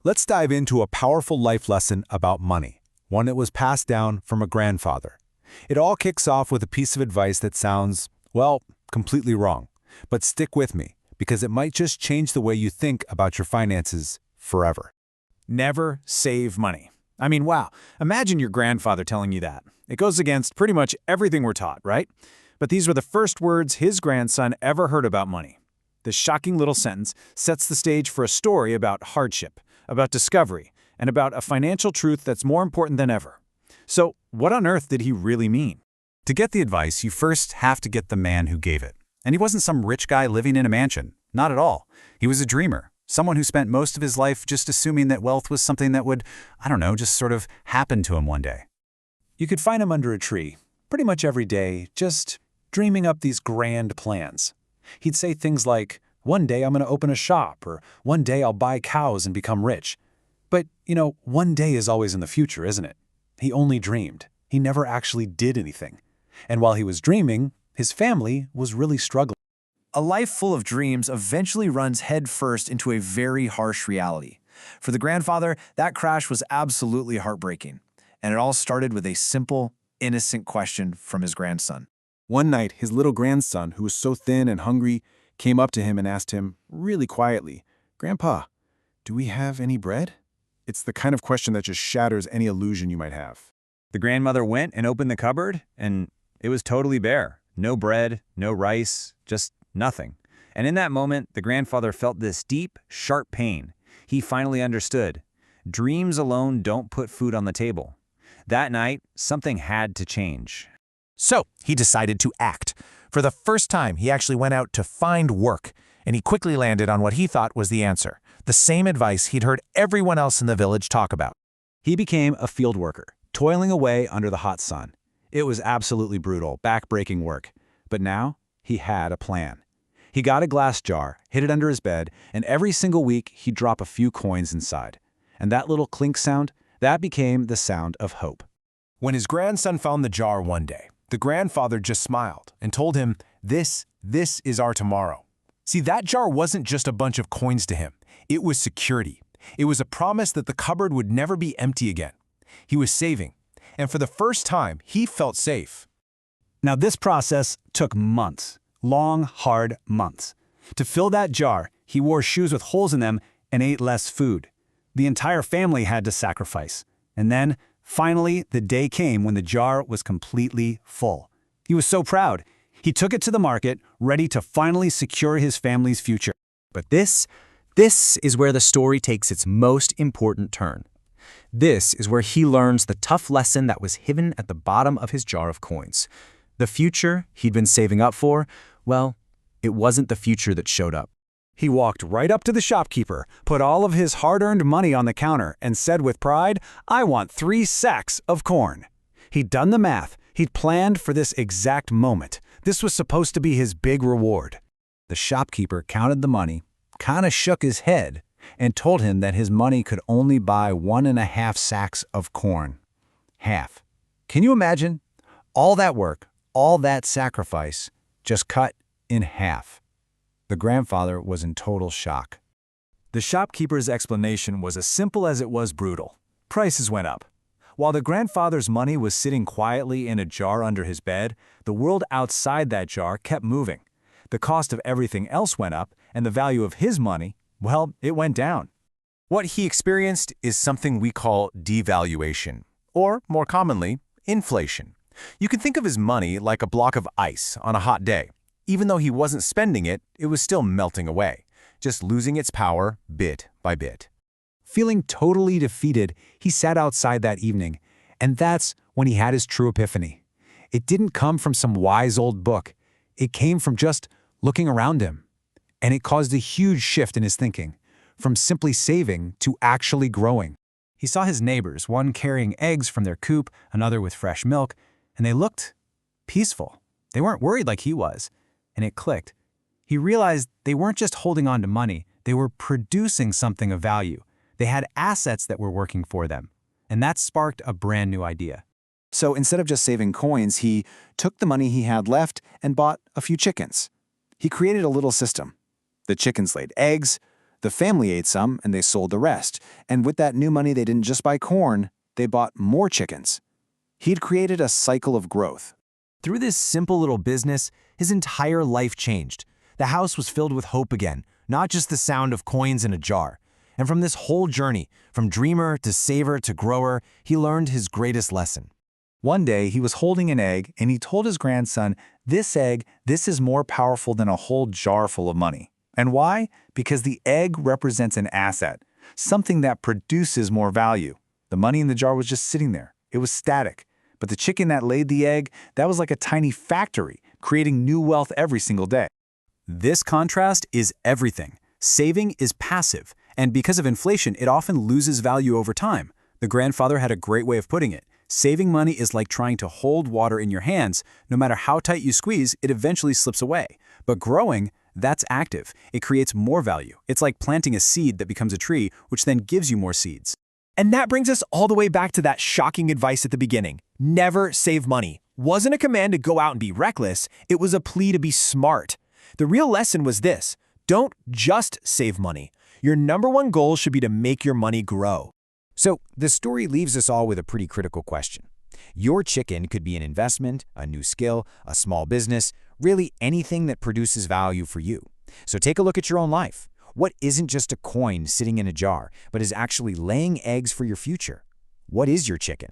Let's dive into a powerful life lesson about money, one that was passed down from a grandfather. It all kicks off with a piece of advice that sounds, well, completely wrong. But stick with me, because it might just change the way you think about your finances forever. Never save money. I mean, wow, imagine your grandfather telling you that. It goes against pretty much everything we're taught, right? But these were the first words his grandson ever heard about money. This shocking little sentence sets the stage for a story about hardship, about discovery, and about a financial truth that's more important than ever. So, what on earth did he really mean? To get the advice, you first have to get the man who gave it. And he wasn't some rich guy living in a mansion. Not at all. He was a dreamer. Someone who spent most of his life just assuming that wealth was something that would, just sort of happen to him one day. You could find him under a tree, pretty much every day, just dreaming up these grand plans. He'd say things like, "One day I'm going to open a shop," or "One day I'll buy cows and become rich." But, one day is always in the future, isn't it? He only dreamed. He never actually did anything. And while he was dreaming, his family was really struggling. A life full of dreams eventually runs headfirst into a very harsh reality. For the grandfather, that crash was absolutely heartbreaking. And it all started with a simple, innocent question from his grandson. One night, his little grandson, who was so thin and hungry, came up to him and asked him, really quietly, "Grandpa, do we have any bread?" It's the kind of question that just shatters any illusion you might have. The grandmother went and opened the cupboard, and it was totally bare. No bread, no rice, just nothing. And in that moment, the grandfather felt this deep, sharp pain. He finally understood. Dreams alone don't put food on the table. That night, something had to change. So he decided to act. For the first time, he actually went out to find work, and he quickly landed on what he thought was the answer, the same advice he'd heard everyone else in the village talk about. He became a field worker, toiling away under the hot sun. It was absolutely brutal, back-breaking work. But now, he had a plan. He got a glass jar, hid it under his bed, and every single week he'd drop a few coins inside. And that little clink sound, that became the sound of hope. When his grandson found the jar one day, the grandfather just smiled and told him, this is our tomorrow. See, that jar wasn't just a bunch of coins to him. It was security. It was a promise that the cupboard would never be empty again. He was saving, and for the first time, he felt safe. Now, this process took months, long, hard months. To fill that jar, he wore shoes with holes in them and ate less food. The entire family had to sacrifice. And then, finally, the day came when the jar was completely full. He was so proud. He took it to the market, ready to finally secure his family's future. But this is where the story takes its most important turn. This is where he learns the tough lesson that was hidden at the bottom of his jar of coins. The future he'd been saving up for, well, it wasn't the future that showed up. He walked right up to the shopkeeper, put all of his hard-earned money on the counter, and said with pride, "I want 3 sacks of corn." He'd done the math. He'd planned for this exact moment. This was supposed to be his big reward. The shopkeeper counted the money, kind of shook his head, and told him that his money could only buy 1.5 sacks of corn. Half. Can you imagine? All that work, all that sacrifice, just cut in half. The grandfather was in total shock. The shopkeeper's explanation was as simple as it was brutal. Prices went up. While the grandfather's money was sitting quietly in a jar under his bed, the world outside that jar kept moving. The cost of everything else went up, and the value of his money, well, it went down. What he experienced is something we call devaluation, or more commonly, inflation. You can think of his money like a block of ice on a hot day. Even though he wasn't spending it, it was still melting away, just losing its power bit by bit. Feeling totally defeated, he sat outside that evening, and that's when he had his true epiphany. It didn't come from some wise old book. It came from just looking around him. And it caused a huge shift in his thinking, from simply saving to actually growing. He saw his neighbors, one carrying eggs from their coop, another with fresh milk, and they looked peaceful. They weren't worried like he was. And it clicked. He realized they weren't just holding on to money, they were producing something of value. They had assets that were working for them. And that sparked a brand new idea. So instead of just saving coins, he took the money he had left and bought a few chickens. He created a little system. The chickens laid eggs, The family ate some, and they sold the rest. And with that new money, they didn't just buy corn, they bought more chickens. He'd created a cycle of growth. Through this simple little business, his entire life changed. The house was filled with hope again, not just the sound of coins in a jar. And from this whole journey, from dreamer to saver to grower, he learned his greatest lesson. One day, he was holding an egg, and he told his grandson, "This egg, this is more powerful than a whole jar full of money." And why? Because the egg represents an asset, something that produces more value. The money in the jar was just sitting there. It was static. But the chicken that laid the egg, that was like a tiny factory, creating new wealth every single day. This contrast is everything. Saving is passive, and because of inflation, it often loses value over time. The grandfather had a great way of putting it. Saving money is like trying to hold water in your hands. No matter how tight you squeeze, it eventually slips away. But growing, that's active. It creates more value. It's like planting a seed that becomes a tree, which then gives you more seeds. And that brings us all the way back to that shocking advice at the beginning. Never save money. Wasn't a command to go out and be reckless, it was a plea to be smart. The real lesson was this: don't just save money. Your #1 goal should be to make your money grow. So the story leaves us all with a pretty critical question. Your chicken could be an investment, a new skill, a small business, really anything that produces value for you. So take a look at your own life. What isn't just a coin sitting in a jar, but is actually laying eggs for your future? What is your chicken?